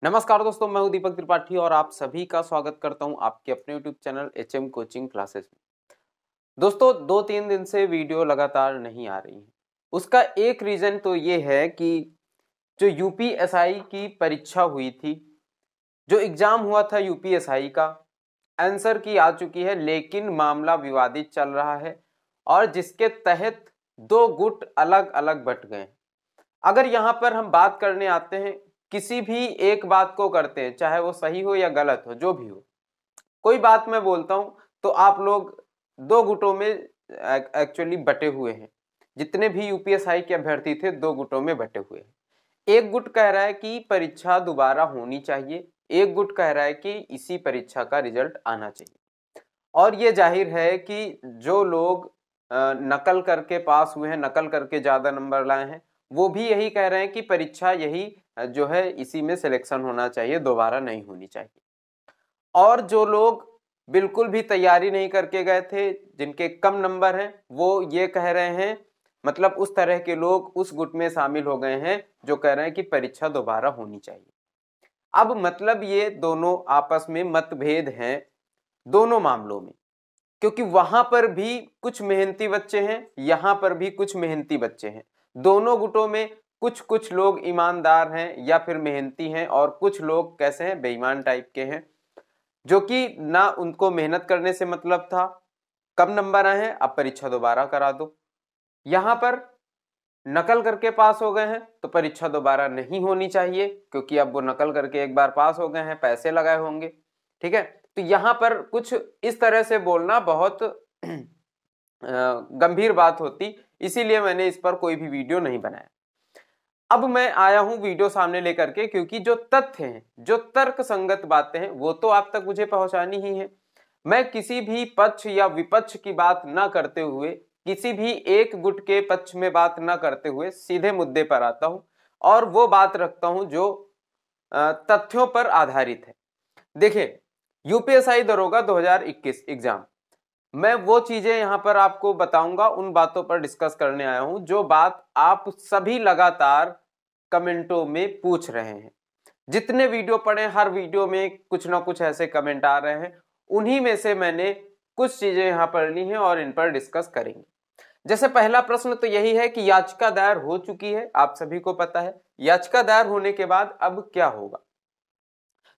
नमस्कार दोस्तों, मैं हूं दीपक त्रिपाठी और आप सभी का स्वागत करता हूं आपके अपने YouTube channel HM coaching classes में। दोस्तों 2-3 दिन से वीडियो लगातार नहीं आ रही है। उसका एक रीजन तो ये है कि जो यूपीएसआई की परीक्षा हुई थी, जो एग्जाम हुआ था यूपीएसआई का, आंसर की आ चुकी है, लेकिन मामला विवादित चल रहा है और जिसके तहत दो गुट अलग अलग बट गए। अगर यहाँ पर हम बात करने आते हैं, किसी भी एक बात को करते हैं, चाहे वो सही हो या गलत हो, जो भी हो, कोई बात मैं बोलता हूं तो आप लोग दो गुटों में एक्चुअली बटे हुए हैं। जितने भी यूपीएसआई के अभ्यर्थी थे, दो गुटों में बटे हुए हैं। एक गुट कह रहा है कि परीक्षा दोबारा होनी चाहिए, एक गुट कह रहा है कि इसी परीक्षा का रिजल्ट आना चाहिए। और ये जाहिर है कि जो लोग नकल करके पास हुए हैं, नकल करके ज्यादा नंबर लाए हैं, वो भी यही कह रहे हैं कि परीक्षा यही जो है इसी में सिलेक्शन होना चाहिए, दोबारा नहीं होनी चाहिए। और जो लोग बिल्कुल भी तैयारी नहीं करके गए थे, जिनके कम नंबर हैं, वो ये कह रहे हैं, मतलब उस तरह के लोग उस गुट में शामिल हो गए हैं जो कह रहे हैं कि परीक्षा दोबारा होनी चाहिए। अब मतलब ये दोनों आपस में मतभेद हैं दोनों मामलों में, क्योंकि वहां पर भी कुछ मेहनती बच्चे हैं, यहां पर भी कुछ मेहनती बच्चे हैं। दोनों गुटों में कुछ कुछ लोग ईमानदार हैं या फिर मेहनती हैं, और कुछ लोग कैसे हैं, बेईमान टाइप के हैं, जो कि ना उनको मेहनत करने से मतलब था, कम नंबर आए हैं, अब परीक्षा दोबारा करा दो। यहां पर नकल करके पास हो गए हैं तो परीक्षा दोबारा नहीं होनी चाहिए, क्योंकि अब वो नकल करके एक बार पास हो गए हैं, पैसे लगाए होंगे। ठीक है, तो यहां पर कुछ इस तरह से बोलना बहुत गंभीर बात होती, इसीलिए मैंने इस पर कोई भी वीडियो नहीं बनाया। अब मैं आया हूं वीडियो सामने लेकर के, क्योंकि जो तथ्य हैं, जो तर्क संगत बातें हैं, वो तो आप तक मुझे पहुंचानी ही है। मैं किसी भी पक्ष या विपक्ष की बात ना करते हुए, किसी भी एक गुट के पक्ष में बात ना करते हुए सीधे मुद्दे पर आता हूं और वो बात रखता हूं जो तथ्यों पर आधारित है। देखिए, यूपीएसआई दरोगा 2021 एग्जाम, मैं वो चीजें यहां पर आपको बताऊंगा, उन बातों पर डिस्कस करने आया हूं जो बात आप सभी लगातार कमेंटों में पूछ रहे हैं। जितने वीडियो पढ़े, हर वीडियो में कुछ ना कुछ ऐसे कमेंट आ रहे हैं, उन्हीं में से मैंने कुछ चीजें यहां पर ली हैं और इन पर डिस्कस करेंगे। जैसे पहला प्रश्न तो यही है कि याचिका दायर हो चुकी है, आप सभी को पता है। याचिका दायर होने के बाद अब क्या होगा?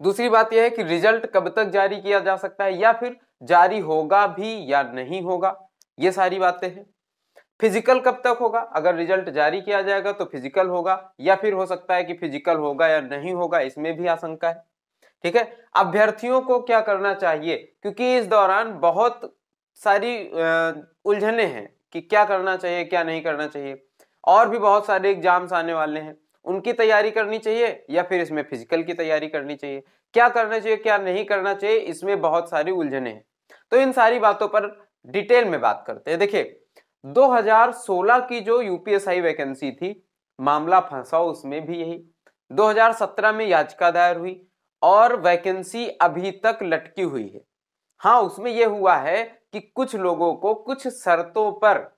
दूसरी बात यह है कि रिजल्ट कब तक जारी किया जा सकता है, या फिर जारी होगा भी या नहीं होगा, ये सारी बातें हैं। फिजिकल कब तक होगा? अगर रिजल्ट जारी किया जाएगा तो फिजिकल होगा, या फिर हो सकता है कि फिजिकल होगा या नहीं होगा, इसमें भी आशंका है। ठीक है, अभ्यर्थियों को क्या करना चाहिए, क्योंकि इस दौरान बहुत सारी उलझने हैं कि क्या करना चाहिए क्या नहीं करना चाहिए। और भी बहुत सारे एग्जाम्स आने वाले हैं, उनकी तैयारी करनी चाहिए या फिर इसमें फिजिकल की तैयारी करनी चाहिए, क्या करना चाहिए क्या नहीं करना चाहिए, इसमें बहुत सारी उलझने हैं। तो इन सारी बातों पर डिटेल में बात करते हैं। देखिए, 2016 की जो यूपीएसआई वैकेंसी थी, मामला फंसा उसमें भी यही। 2017 में याचिका दायर हुई और वैकेंसी अभी तक लटकी हुई है। हाँ, उसमें यह हुआ है कि कुछ लोगों को कुछ शर्तों पर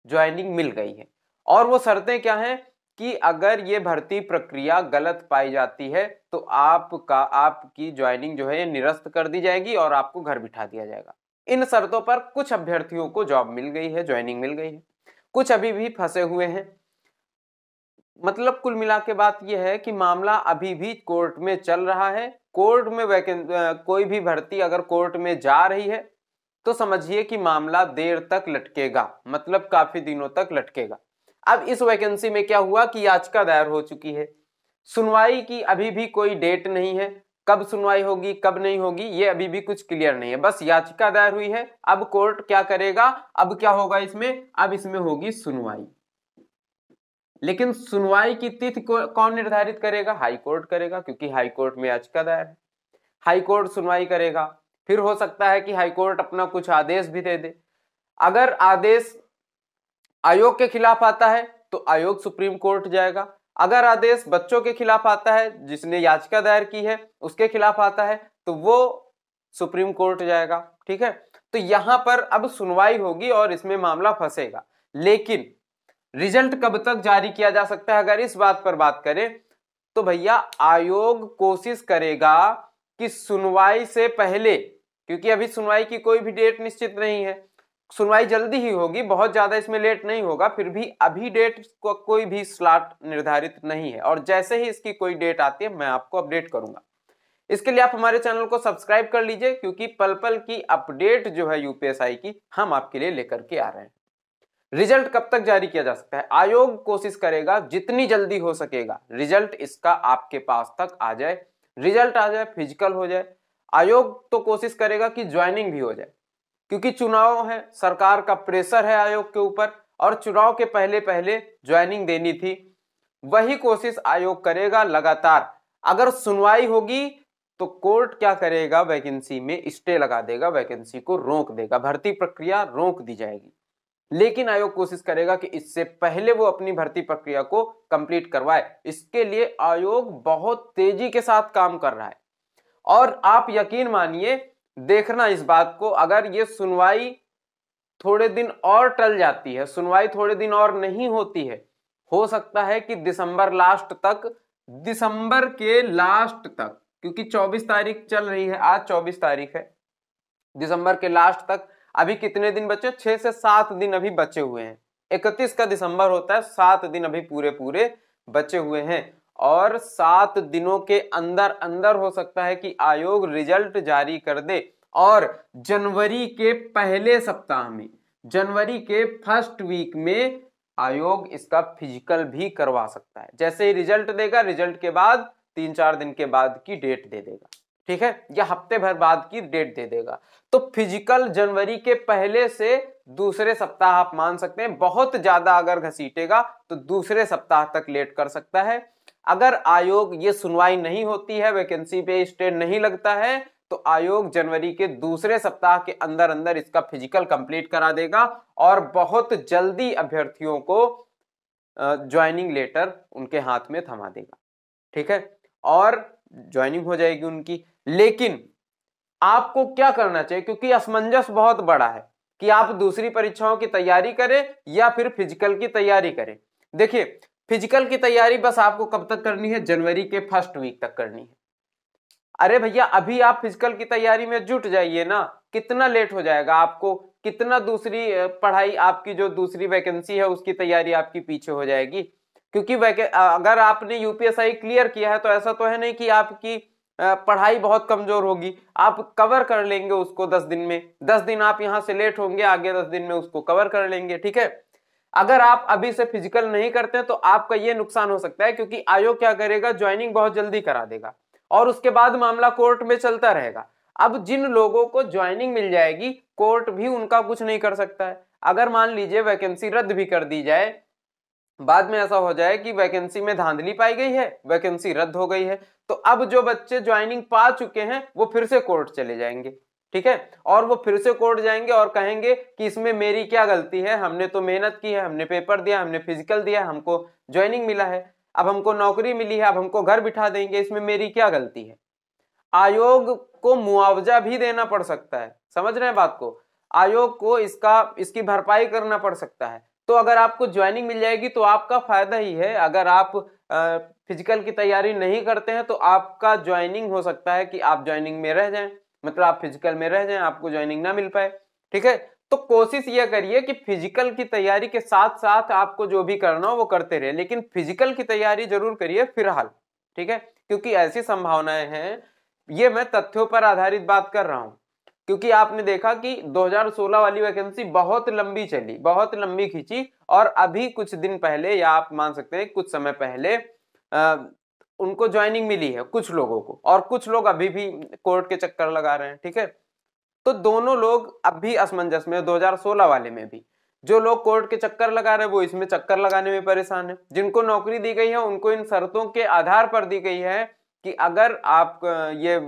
ज्वाइनिंग मिल गई है, और वो शर्तें क्या हैं कि अगर ये भर्ती प्रक्रिया गलत पाई जाती है तो आपकी ज्वाइनिंग जो है निरस्त कर दी जाएगी और आपको घर बिठा दिया जाएगा। इन शर्तों पर कुछ अभ्यर्थियों को जॉब मिल गई है, ज्वाइनिंग मिल गई है, कुछ अभी भी फंसे हुए हैं। मतलब कुल मिला के बात यह है कि मामला अभी भी कोर्ट में चल रहा है। कोर्ट में कोई भी भर्ती अगर कोर्ट में जा रही है तो समझिए कि मामला देर तक लटकेगा, मतलब काफी दिनों तक लटकेगा। अब इस वैकेंसी में क्या हुआ कि याचिका दायर हो चुकी है, सुनवाई की अभी भी कोई डेट नहीं है, कब सुनवाई होगी कब नहीं होगी ये अभी भी कुछ क्लियर नहीं है, बस याचिका दायर हुई है। अब कोर्ट क्या करेगा, अब क्या होगा इसमें, अब इसमें होगी सुनवाई। लेकिन सुनवाई की तिथि कौन निर्धारित करेगा? हाई कोर्ट करेगा, क्योंकि हाई कोर्ट में याचिका दायर है। हाई कोर्ट सुनवाई करेगा, फिर हो सकता है कि हाई कोर्ट अपना कुछ आदेश भी दे दे। अगर आदेश आयोग के खिलाफ आता है तो आयोग सुप्रीम कोर्ट जाएगा। अगर आदेश बच्चों के खिलाफ आता है, जिसने याचिका दायर की है उसके खिलाफ आता है, तो वो सुप्रीम कोर्ट जाएगा। ठीक है, तो यहां पर अब सुनवाई होगी और इसमें मामला फंसेगा। लेकिन रिजल्ट कब तक जारी किया जा सकता है, अगर इस बात पर बात करें तो भैया आयोग कोशिश करेगा कि सुनवाई से पहले, क्योंकि अभी सुनवाई की कोई भी डेट निश्चित नहीं है, सुनवाई जल्दी ही होगी, बहुत ज्यादा इसमें लेट नहीं होगा, फिर भी अभी डेट को कोई भी स्लॉट निर्धारित नहीं है, और जैसे ही इसकी कोई डेट आती है मैं आपको अपडेट करूंगा। इसके लिए आप हमारे चैनल को सब्सक्राइब कर लीजिए, क्योंकि पल पल की अपडेट जो है यूपीएसआई की हम आपके लिए लेकर के आ रहे हैं। रिजल्ट कब तक जारी किया जा सकता है? आयोग कोशिश करेगा जितनी जल्दी हो सकेगा रिजल्ट इसका आपके पास तक आ जाए, रिजल्ट आ जाए, फिजिकल हो जाए। आयोग तो कोशिश करेगा कि ज्वाइनिंग भी हो जाए, क्योंकि चुनाव है, सरकार का प्रेशर है आयोग के ऊपर, और चुनाव के पहले पहले ज्वाइनिंग देनी थी, वही कोशिश आयोग करेगा लगातार। अगर सुनवाई होगी तो कोर्ट क्या करेगा, वैकेंसी में स्टे लगा देगा, वैकेंसी को रोक देगा, भर्ती प्रक्रिया रोक दी जाएगी। लेकिन आयोग कोशिश करेगा कि इससे पहले वो अपनी भर्ती प्रक्रिया को कंप्लीट करवाए। इसके लिए आयोग बहुत तेजी के साथ काम कर रहा है, और आप यकीन मानिए, देखना इस बात को, अगर ये सुनवाई थोड़े दिन और टल जाती है, सुनवाई थोड़े दिन और नहीं होती है, हो सकता है कि दिसंबर के लास्ट तक, क्योंकि 24 तारीख चल रही है, आज 24 तारीख है, दिसंबर के लास्ट तक अभी कितने दिन बचे? 6 से 7 दिन अभी बचे हुए हैं। 31 का दिसंबर होता है, 7 दिन अभी पूरे पूरे बचे हुए हैं, और 7 दिनों के अंदर अंदर हो सकता है कि आयोग रिजल्ट जारी कर दे, और जनवरी के पहले सप्ताह में, जनवरी के फर्स्ट वीक में आयोग इसका फिजिकल भी करवा सकता है। जैसे ही रिजल्ट देगा, रिजल्ट के बाद 3-4 दिन के बाद की डेट दे देगा, ठीक है, या हफ्ते भर बाद की डेट दे देगा। तो फिजिकल जनवरी के पहले से दूसरे सप्ताह आप मान सकते हैं, बहुत ज्यादा अगर घसीटेगा तो दूसरे सप्ताह तक लेट कर सकता है। अगर आयोग ये सुनवाई नहीं होती है, वैकेंसी पे स्टे नहीं लगता है, तो आयोग जनवरी के दूसरे सप्ताह के अंदर अंदर इसका फिजिकल कंप्लीट करा देगा, और बहुत जल्दी अभ्यर्थियों को ज्वाइनिंग लेटर उनके हाथ में थमा देगा, ठीक है, और ज्वाइनिंग हो जाएगी उनकी। लेकिन आपको क्या करना चाहिए, क्योंकि असमंजस बहुत बड़ा है कि आप दूसरी परीक्षाओं की तैयारी करें या फिर फिजिकल की तैयारी करें। देखिए, फिजिकल की तैयारी बस आपको कब तक करनी है? जनवरी के फर्स्ट वीक तक करनी है। अरे भैया, अभी आप फिजिकल की तैयारी में जुट जाइए ना, कितना लेट हो जाएगा आपको, कितना दूसरी पढ़ाई, आपकी जो दूसरी वैकेंसी है उसकी तैयारी आपकी पीछे हो जाएगी। क्योंकि अगर आपने यूपीएसआई क्लियर किया है तो ऐसा तो है नहीं कि आपकी पढ़ाई बहुत कमजोर होगी, आप कवर कर लेंगे उसको 10 दिन में। 10 दिन आप यहां से लेट होंगे, आगे 10 दिन में उसको कवर कर लेंगे, ठीक है। अगर आप अभी से फिजिकल नहीं करते तो आपका ये नुकसान हो सकता है, क्योंकि आयोग क्या करेगा, ज्वाइनिंग बहुत जल्दी करा देगा, और उसके बाद मामला कोर्ट में चलता रहेगा। अब जिन लोगों को ज्वाइनिंग मिल जाएगी, कोर्ट भी उनका कुछ नहीं कर सकता है। अगर मान लीजिए वैकेंसी रद्द भी कर दी जाए, बाद में ऐसा हो जाए कि वैकेंसी में धांधली पाई गई है, वैकेंसी रद्द हो गई है, तो अब जो बच्चे ज्वाइनिंग पा चुके हैं वो फिर से कोर्ट चले जाएंगे, ठीक है, और वो फिर से कोर्ट जाएंगे और कहेंगे कि इसमें मेरी क्या गलती है, हमने तो मेहनत की है, हमने पेपर दिया, हमने फिजिकल दिया, हमको ज्वाइनिंग मिला है, अब हमको नौकरी मिली है, अब हमको घर बिठा देंगे, इसमें मेरी क्या गलती है। आयोग को मुआवजा भी देना पड़ सकता है, समझ रहे हैं बात को, आयोग को इसकी भरपाई करना पड़ सकता है। तो अगर आपको ज्वाइनिंग मिल जाएगी तो आपका फायदा ही है। अगर आप फिजिकल की तैयारी नहीं करते हैं तो आपका ज्वाइनिंग हो सकता है कि आप ज्वाइनिंग में रह जाएं, मतलब आप फिजिकल में रह जाएं, आपको ज्वाइनिंग ना मिल पाए, ठीक है। तो कोशिश ये करिए कि फिजिकल की तैयारी के साथ साथ आपको जो भी करना हो वो करते रहे, लेकिन फिजिकल की तैयारी जरूर करिए फिलहाल, ठीक है, क्योंकि ऐसी संभावनाएं हैं, ये मैं तथ्यों पर आधारित बात कर रहा हूं, क्योंकि आपने देखा कि 2016 वाली वैकेंसी बहुत लंबी चली, बहुत लंबी खींची, और अभी कुछ दिन पहले, या आप मान सकते हैं कुछ समय पहले उनको ज्वाइनिंग मिली है कुछ लोगों को, और कुछ लोग अभी भी कोर्ट के चक्कर लगा रहे हैं, ठीक है। तो दोनों लोग अब भी असमंजस में, 2016 वाले में भी जो लोग कोर्ट के चक्कर लगा रहे हैं वो इसमें चक्कर लगाने में परेशान है। जिनको नौकरी दी गई है उनको इन शर्तों के आधार पर दी गई है कि अगर आप ये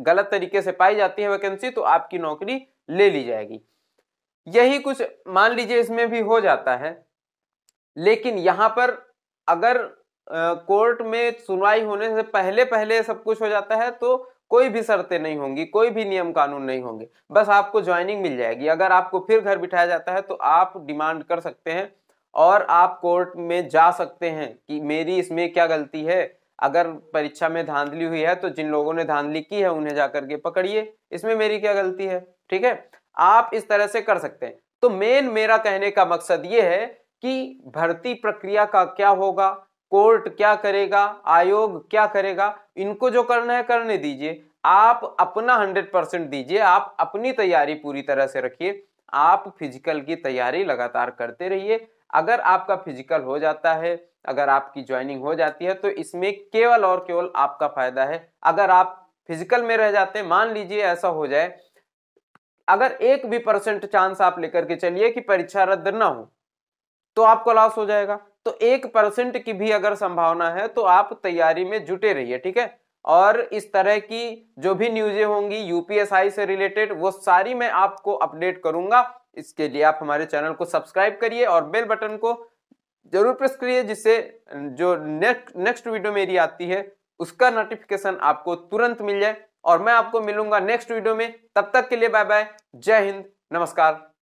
गलत तरीके से पाई जाती है वैकेंसी तो आपकी नौकरी ले ली जाएगी। यही कुछ मान लीजिए इसमें भी हो जाता है, लेकिन यहां पर अगर कोर्ट में सुनवाई होने से पहले पहले सब कुछ हो जाता है तो कोई भी शर्तें नहीं होंगी, कोई भी नियम कानून नहीं होंगे, बस आपको ज्वाइनिंग मिल जाएगी। अगर आपको फिर घर बिठाया जाता है तो आप डिमांड कर सकते हैं और आप कोर्ट में जा सकते हैं कि मेरी इसमें क्या गलती है, अगर परीक्षा में धांधली हुई है तो जिन लोगों ने धांधली की है उन्हें जाकर के पकड़िए, इसमें मेरी क्या गलती है। ठीक है, आप इस तरह से कर सकते हैं। तो मेरा कहने का मकसद ये है कि भर्ती प्रक्रिया का क्या होगा, कोर्ट क्या करेगा, आयोग क्या करेगा, इनको जो करना है करने दीजिए, आप अपना 100% दीजिए, आप अपनी तैयारी पूरी तरह से रखिए, आप फिजिकल की तैयारी लगातार करते रहिए। अगर आपका फिजिकल हो जाता है, अगर आपकी ज्वाइनिंग हो जाती है, तो इसमें केवल और केवल आपका फायदा है। अगर आप फिजिकल में रह जाते हैं, मान लीजिए ऐसा हो जाए, अगर 1% भी चांस आप लेकर के चलिए कि परीक्षा रद्द ना हो, तो आपको लॉस हो जाएगा। तो 1% की भी अगर संभावना है तो आप तैयारी में जुटे रहिए। ठीक है, और इस तरह की जो भी न्यूज़ें होंगी यूपीएसआई से रिलेटेड, वो सारी मैं आपको अपडेट करूंगा। इसके लिए आप हमारे चैनल को सब्सक्राइब करिए और बेल बटन को जरूर प्रेस करिए, जिससे जो नेक्स्ट वीडियो मेरी आती है उसका नोटिफिकेशन आपको तुरंत मिल जाए। और मैं आपको मिलूंगा नेक्स्ट वीडियो में, तब तक के लिए बाय बाय, जय हिंद, नमस्कार।